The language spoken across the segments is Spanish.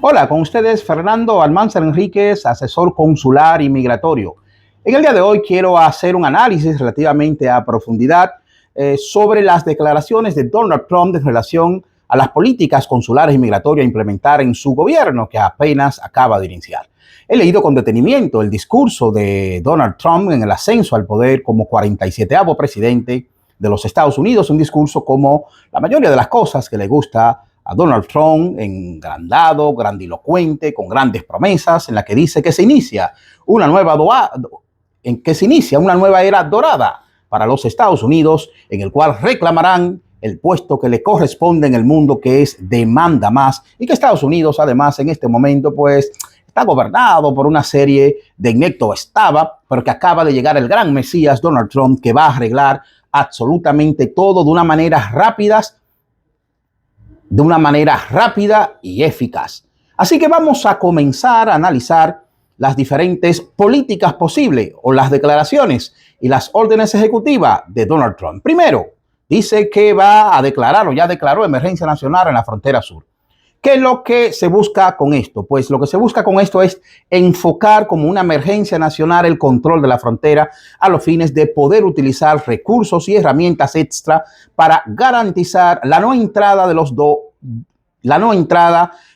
Hola, con ustedes Fernando Almanzar Enríquez, asesor consular y migratorio. En el día de hoy quiero hacer un análisis relativamente a profundidad sobre las declaraciones de Donald Trump en relación a las políticas consulares y migratorias a implementar en su gobierno que apenas acaba de iniciar. He leído con detenimiento el discurso de Donald Trump en el ascenso al poder como 47º presidente de los Estados Unidos, un discurso como la mayoría de las cosas que le gusta a Donald Trump, engrandado, grandilocuente, con grandes promesas, en la que dice que se inicia una nueva era dorada para los Estados Unidos, en el cual reclamarán el puesto que le corresponde en el mundo, que es demanda más, y que Estados Unidos, además, en este momento, pues, está gobernado por una serie de ineptos estaba, pero que acaba de llegar el gran Mesías Donald Trump, que va a arreglar absolutamente todo de una manera rápida y eficaz. Así que vamos a comenzar a analizar las diferentes políticas posibles o las declaraciones y las órdenes ejecutivas de Donald Trump. Primero, dice que va a declarar o ya declaró emergencia nacional en la frontera sur. ¿Qué es lo que se busca con esto? Pues lo que se busca con esto es enfocar como una emergencia nacional el control de la frontera a los fines de poder utilizar recursos y herramientas extra para garantizar la no entrada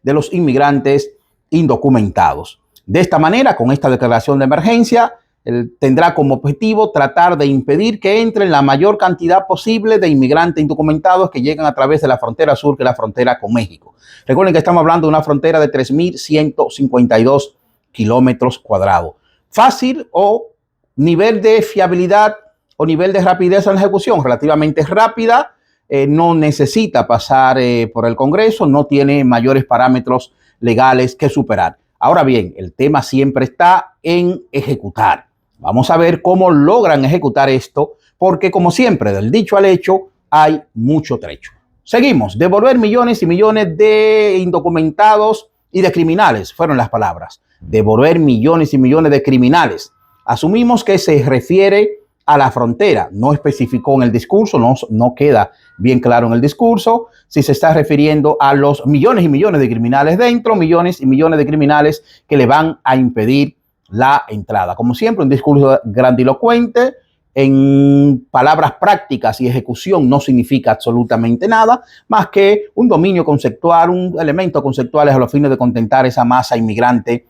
de los inmigrantes indocumentados. De esta manera, con esta declaración de emergencia, él tendrá como objetivo tratar de impedir que entren la mayor cantidad posible de inmigrantes indocumentados que llegan a través de la frontera sur, que es la frontera con México. Recuerden que estamos hablando de una frontera de 3.152 kilómetros cuadrados. Fácil o nivel de fiabilidad o nivel de rapidez en la ejecución, relativamente rápida, no necesita pasar por el Congreso, no tiene mayores parámetros legales que superar. Ahora bien, el tema siempre está en ejecutar. Vamos a ver cómo logran ejecutar esto, porque como siempre, del dicho al hecho, hay mucho trecho. Seguimos. Devolver millones y millones de indocumentados y de criminales, fueron las palabras. Devolver millones y millones de criminales. Asumimos que se refiere a la frontera. No especificó en el discurso, no queda bien claro en el discurso si se está refiriendo a los millones y millones de criminales dentro, millones y millones de criminales que le van a impedir la entrada. Como siempre, un discurso grandilocuente, en palabras prácticas y ejecución no significa absolutamente nada más que un dominio conceptual, un elemento conceptual a los fines de contentar esa masa inmigrante,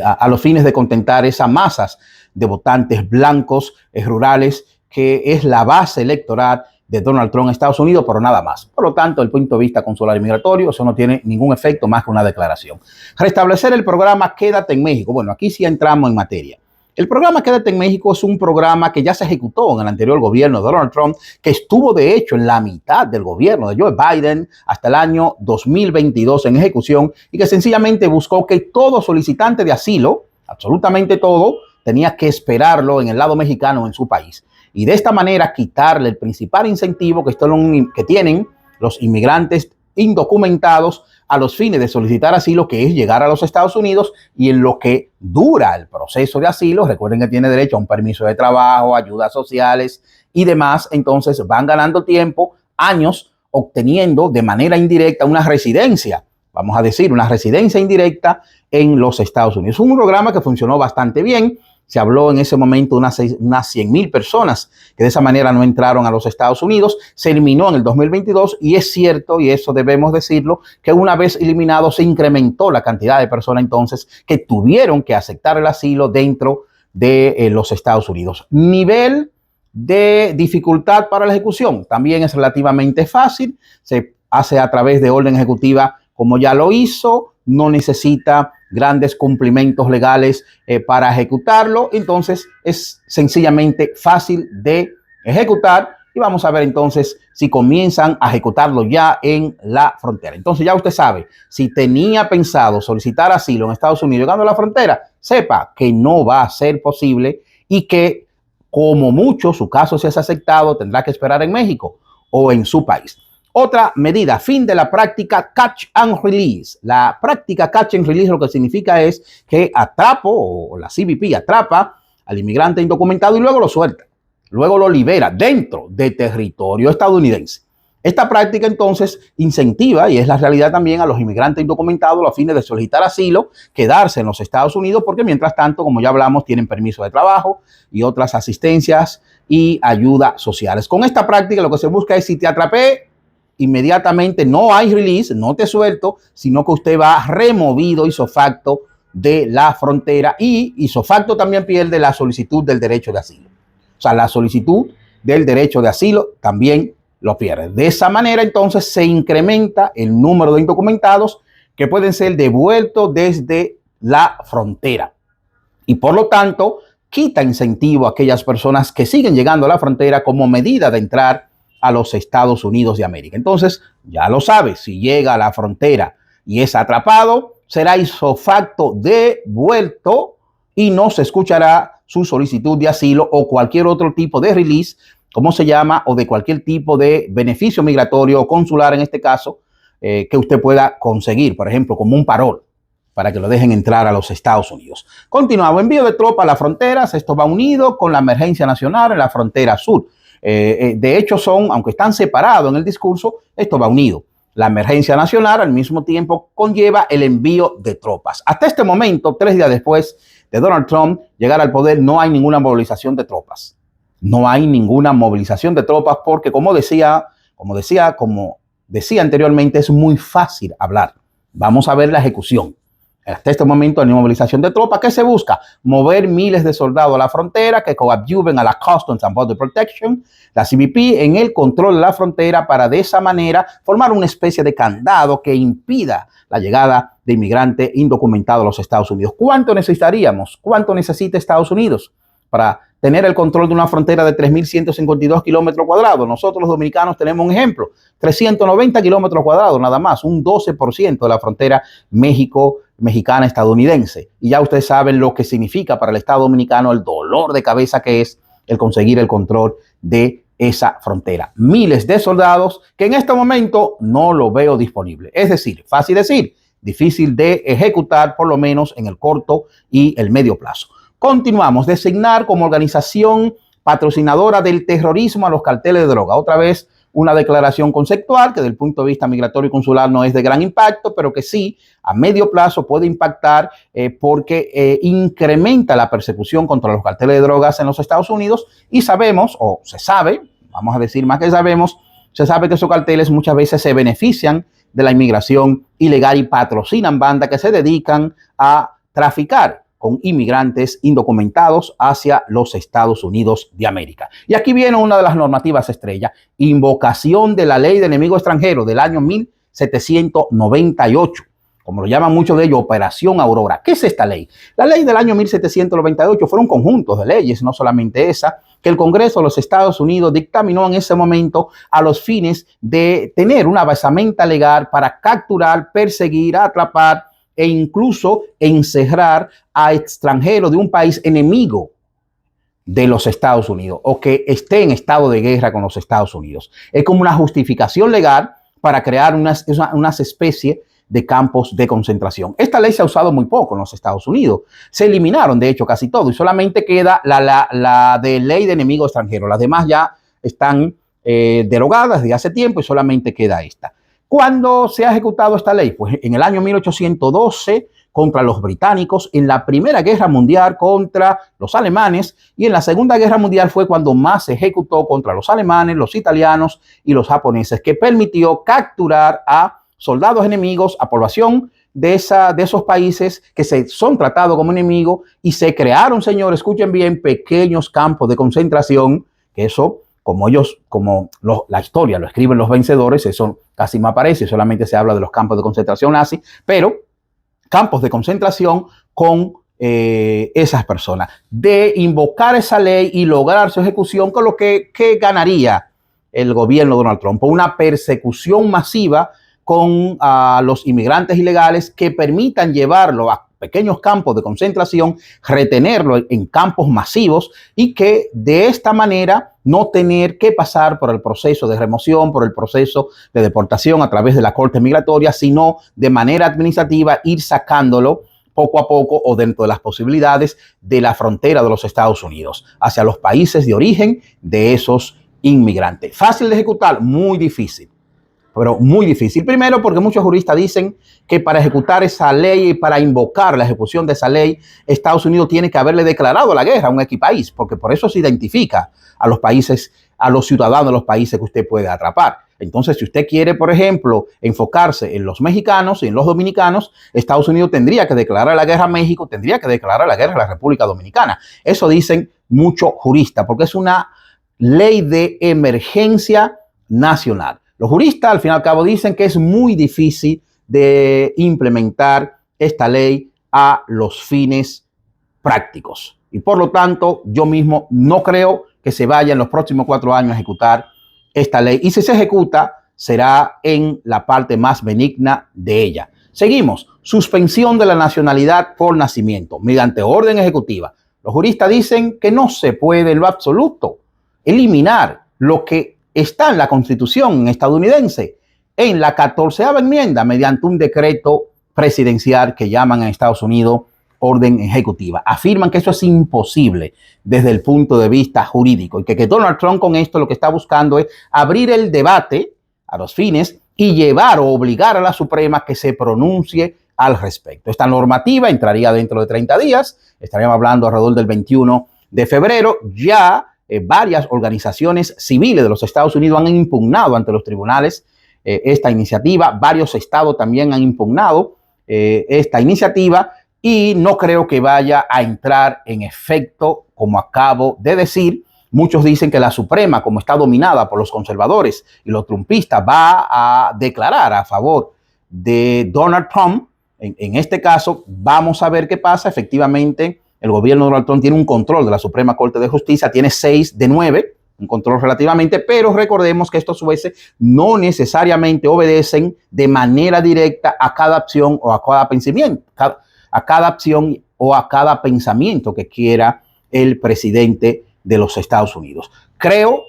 a los fines de contentar esas masas de votantes blancos, rurales, que es la base electoral de Donald Trump en Estados Unidos, pero nada más. Por lo tanto, desde el punto de vista consular y migratorio, eso no tiene ningún efecto más que una declaración. Restablecer el programa Quédate en México. Bueno, aquí sí entramos en materia. El programa Quédate en México es un programa que ya se ejecutó en el anterior gobierno de Donald Trump, que estuvo de hecho en la mitad del gobierno de Joe Biden hasta el año 2022 en ejecución, y que sencillamente buscó que todo solicitante de asilo, absolutamente todo, tenía que esperarlo en el lado mexicano en su país. Y de esta manera quitarle el principal incentivo que tienen los inmigrantes indocumentados a los fines de solicitar asilo, que es llegar a los Estados Unidos, y en lo que dura el proceso de asilo, recuerden que tiene derecho a un permiso de trabajo, ayudas sociales y demás. Entonces van ganando tiempo, años, obteniendo de manera indirecta una residencia, vamos a decir, una residencia indirecta en los Estados Unidos. Es un programa que funcionó bastante bien. Se habló en ese momento unas 100,000 personas que de esa manera no entraron a los Estados Unidos. Se eliminó en el 2022 y es cierto, y eso debemos decirlo, que una vez eliminado se incrementó la cantidad de personas entonces que tuvieron que aceptar el asilo dentro de los Estados Unidos. Nivel de dificultad para la ejecución también es relativamente fácil. Se hace a través de orden ejecutiva, como ya lo hizo. No necesita grandes cumplimientos legales para ejecutarlo. Entonces es sencillamente fácil de ejecutar, y vamos a ver entonces si comienzan a ejecutarlo ya en la frontera. Entonces ya usted sabe, si tenía pensado solicitar asilo en Estados Unidos llegando a la frontera, sepa que no va a ser posible y que como mucho su caso si es aceptado tendrá que esperar en México o en su país. Otra medida, fin de la práctica catch and release. La práctica catch and release lo que significa es que la CBP atrapa al inmigrante indocumentado y luego lo suelta. Luego lo libera dentro de territorio estadounidense. Esta práctica entonces incentiva, y es la realidad también, a los inmigrantes indocumentados a fines de solicitar asilo, quedarse en los Estados Unidos, porque mientras tanto, como ya hablamos, tienen permiso de trabajo y otras asistencias y ayudas sociales. Con esta práctica lo que se busca es, si te atrapé, inmediatamente no hay release, no te suelto, sino que usted va removido ipso facto de la frontera, y ipso facto también pierde la solicitud del derecho de asilo. O sea, la solicitud del derecho de asilo también lo pierde. De esa manera, entonces, se incrementa el número de indocumentados que pueden ser devueltos desde la frontera. Y por lo tanto, quita incentivo a aquellas personas que siguen llegando a la frontera como medida de entrar a los Estados Unidos de América. Entonces, ya lo sabes, si llega a la frontera y es atrapado, será ipso facto devuelto y no se escuchará su solicitud de asilo o cualquier otro tipo de release, como se llama, o de cualquier tipo de beneficio migratorio o consular, en este caso, que usted pueda conseguir, por ejemplo, como un parol, para que lo dejen entrar a los Estados Unidos. Continuamos. Envío de tropas a las fronteras. Esto va unido con la emergencia nacional en la frontera sur. De hecho, aunque están separados en el discurso, esto va unido. La emergencia nacional al mismo tiempo conlleva el envío de tropas. Hasta este momento, 3 días después de Donald Trump llegar al poder, no hay ninguna movilización de tropas. No hay ninguna movilización de tropas porque, como decía anteriormente, es muy fácil hablar. Vamos a ver la ejecución. Hasta este momento no hay movilización de tropas. ¿Qué se busca? Mover miles de soldados a la frontera que coadyuven a la Customs and Border Protection, la CBP, en el control de la frontera, para de esa manera formar una especie de candado que impida la llegada de inmigrantes indocumentados a los Estados Unidos. ¿Cuánto necesitaríamos? ¿Cuánto necesita Estados Unidos para tener el control de una frontera de 3.152 kilómetros cuadrados? Nosotros los dominicanos tenemos un ejemplo, 390 kilómetros cuadrados nada más, un 12% de la frontera mexicana estadounidense. Y ya ustedes saben lo que significa para el Estado dominicano el dolor de cabeza que es el conseguir el control de esa frontera. Miles de soldados que en este momento no lo veo disponible. Es decir, fácil decir, difícil de ejecutar, por lo menos en el corto y el medio plazo. Continuamos. Designar como organización patrocinadora del terrorismo a los carteles de droga. Otra vez una declaración conceptual que desde el punto de vista migratorio y consular no es de gran impacto, pero que sí a medio plazo puede impactar porque incrementa la persecución contra los carteles de drogas en los Estados Unidos. Y sabemos, o se sabe, vamos a decir más que sabemos, se sabe que esos carteles muchas veces se benefician de la inmigración ilegal y patrocinan bandas que se dedican a traficar con inmigrantes indocumentados hacia los Estados Unidos de América. Y aquí viene una de las normativas estrella: invocación de la ley de enemigo extranjero del año 1798, como lo llaman muchos de ellos, Operación Aurora. ¿Qué es esta ley? La ley del año 1798 fue un conjunto de leyes, no solamente esa, que el Congreso de los Estados Unidos dictaminó en ese momento a los fines de tener una basamenta legal para capturar, perseguir, atrapar e incluso encerrar a extranjeros de un país enemigo de los Estados Unidos o que esté en estado de guerra con los Estados Unidos. Es como una justificación legal para crear unas especies de campos de concentración. Esta ley se ha usado muy poco en los Estados Unidos. Se eliminaron, de hecho, casi todo, y solamente queda la de ley de enemigo extranjero. Las demás ya están derogadas desde hace tiempo y solamente queda esta. ¿Cuándo se ha ejecutado esta ley? Pues en el año 1812 contra los británicos, en la Primera Guerra Mundial contra los alemanes, y en la Segunda Guerra Mundial fue cuando más se ejecutó contra los alemanes, los italianos y los japoneses, que permitió capturar a soldados enemigos, a población de esos países que son tratados como enemigos, y se crearon, señores, escuchen bien, pequeños campos de concentración, que eso, la historia lo escriben los vencedores, eso casi no aparece, solamente se habla de los campos de concentración nazis, pero campos de concentración con esas personas. De invocar esa ley y lograr su ejecución, con lo que ganaría el gobierno de Donald Trump: una persecución masiva con los inmigrantes ilegales, que permitan llevarlo a pequeños campos de concentración, retenerlo en campos masivos, y que de esta manera no tener que pasar por el proceso de remoción, por el proceso de deportación a través de la corte migratoria, sino de manera administrativa ir sacándolo poco a poco o dentro de las posibilidades de la frontera de los Estados Unidos hacia los países de origen de esos inmigrantes. ¿Fácil de ejecutar? Muy difícil. pero muy difícil. Primero, porque muchos juristas dicen que para ejecutar esa ley y para invocar la ejecución de esa ley, Estados Unidos tiene que haberle declarado la guerra a un X país, porque por eso se identifica a los países, a los ciudadanos de los países que usted puede atrapar. Entonces, si usted quiere, por ejemplo, enfocarse en los mexicanos y en los dominicanos, Estados Unidos tendría que declarar la guerra a México, tendría que declarar la guerra a la República Dominicana. Eso dicen muchos juristas, porque es una ley de emergencia nacional. Los juristas, al fin y al cabo, dicen que es muy difícil de implementar esta ley a los fines prácticos. Y por lo tanto, yo mismo no creo que se vaya en los próximos 4 años a ejecutar esta ley. Y si se ejecuta, será en la parte más benigna de ella. Seguimos. Suspensión de la nacionalidad por nacimiento mediante orden ejecutiva. Los juristas dicen que no se puede en lo absoluto eliminar lo que está en la Constitución estadounidense en la 14ª enmienda mediante un decreto presidencial que llaman en Estados Unidos orden ejecutiva. Afirman que eso es imposible desde el punto de vista jurídico y que Donald Trump con esto lo que está buscando es abrir el debate a los fines y llevar o obligar a la Suprema que se pronuncie al respecto. Esta normativa entraría dentro de 30 días, estaríamos hablando alrededor del 21 de febrero, ya varias organizaciones civiles de los Estados Unidos han impugnado ante los tribunales esta iniciativa. Varios estados también han impugnado esta iniciativa y no creo que vaya a entrar en efecto, como acabo de decir. Muchos dicen que la Suprema, como está dominada por los conservadores y los trumpistas, va a declarar a favor de Donald Trump. En este caso, vamos a ver qué pasa. Efectivamente, el gobierno de Donald Trump tiene un control de la Suprema Corte de Justicia, tiene 6 de 9, un control relativamente, pero recordemos que estos jueces no necesariamente obedecen de manera directa a cada opción o a cada pensamiento, que quiera el presidente de los Estados Unidos. Creo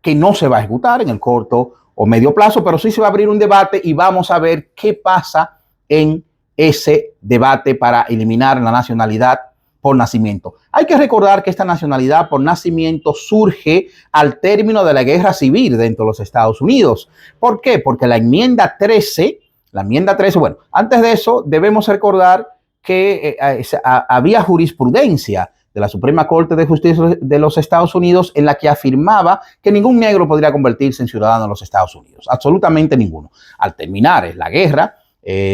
que no se va a ejecutar en el corto o medio plazo, pero sí se va a abrir un debate y vamos a ver qué pasa en ese debate para eliminar la nacionalidad por nacimiento. Hay que recordar que esta nacionalidad por nacimiento surge al término de la guerra civil dentro de los Estados Unidos. ¿Por qué? Porque la enmienda 13, bueno, antes de eso debemos recordar que había jurisprudencia de la Suprema Corte de Justicia de los Estados Unidos en la que afirmaba que ningún negro podría convertirse en ciudadano de los Estados Unidos, absolutamente ninguno. Al terminar la guerra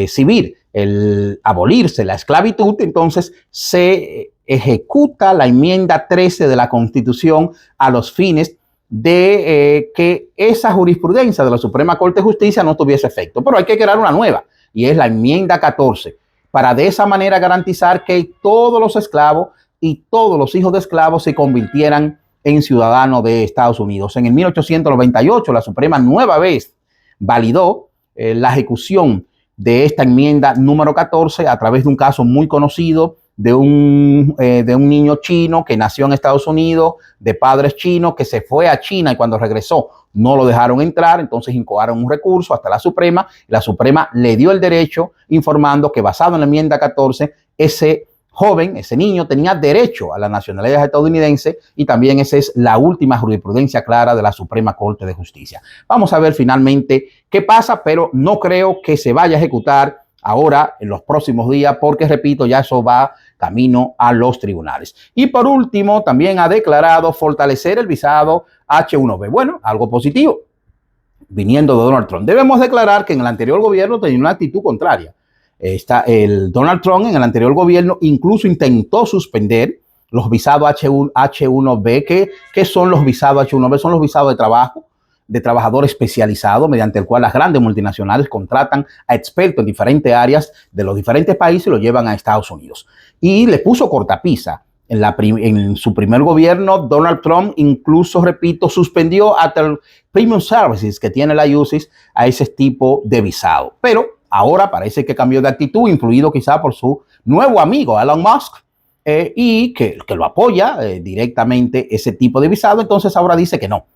civil, el abolirse la esclavitud, entonces se ejecuta la enmienda 13 de la Constitución a los fines de que esa jurisprudencia de la Suprema Corte de Justicia no tuviese efecto. Pero hay que crear una nueva, y es la enmienda 14, para de esa manera garantizar que todos los esclavos y todos los hijos de esclavos se convirtieran en ciudadanos de Estados Unidos. En el 1898, la Suprema nueva vez validó la ejecución de esta enmienda número 14 a través de un caso muy conocido de un niño chino que nació en Estados Unidos, de padres chinos, que se fue a China y cuando regresó no lo dejaron entrar, entonces incoaron un recurso hasta la Suprema. La Suprema le dio el derecho informando que basado en la enmienda 14, ese joven, ese niño tenía derecho a la nacionalidad estadounidense y también esa es la última jurisprudencia clara de la Suprema Corte de Justicia. Vamos a ver finalmente qué pasa, pero no creo que se vaya a ejecutar ahora en los próximos días porque, repito, ya eso va camino a los tribunales. Y por último, también ha declarado fortalecer el visado H-1B. Bueno, algo positivo viniendo de Donald Trump. Debemos declarar que en el anterior gobierno tenía una actitud contraria. Donald Trump en el anterior gobierno incluso intentó suspender los visados H-1B. ¿Qué son los visados H-1B? Son los visados de trabajo, de trabajador especializado, mediante el cual las grandes multinacionales contratan a expertos en diferentes áreas de los diferentes países y los llevan a Estados Unidos. Y le puso cortapisa. En su primer gobierno, Donald Trump incluso, repito, suspendió hasta el Premium Services que tiene la USIS a ese tipo de visado. Pero ahora parece que cambió de actitud, influido quizá por su nuevo amigo Elon Musk, y que lo apoya directamente ese tipo de visado. Entonces ahora dice que no,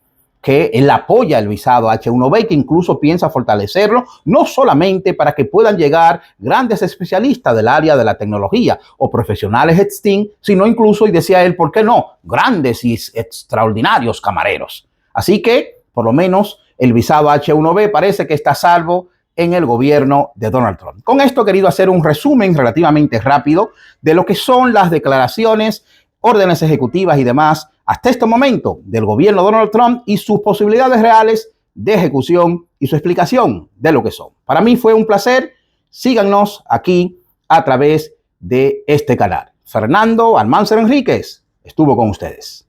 que él apoya el visado H-1B, que incluso piensa fortalecerlo, no solamente para que puedan llegar grandes especialistas del área de la tecnología o profesionales STEAM, sino incluso, y decía él, ¿por qué no? Grandes y extraordinarios camareros. Así que, por lo menos, el visado H-1B parece que está a salvo en el gobierno de Donald Trump. Con esto he querido hacer un resumen relativamente rápido de lo que son las declaraciones, órdenes ejecutivas y demás hasta este momento del gobierno de Donald Trump y sus posibilidades reales de ejecución y su explicación de lo que son. Para mí fue un placer. Síganos aquí a través de este canal. Fernando Almanzar Enríquez estuvo con ustedes.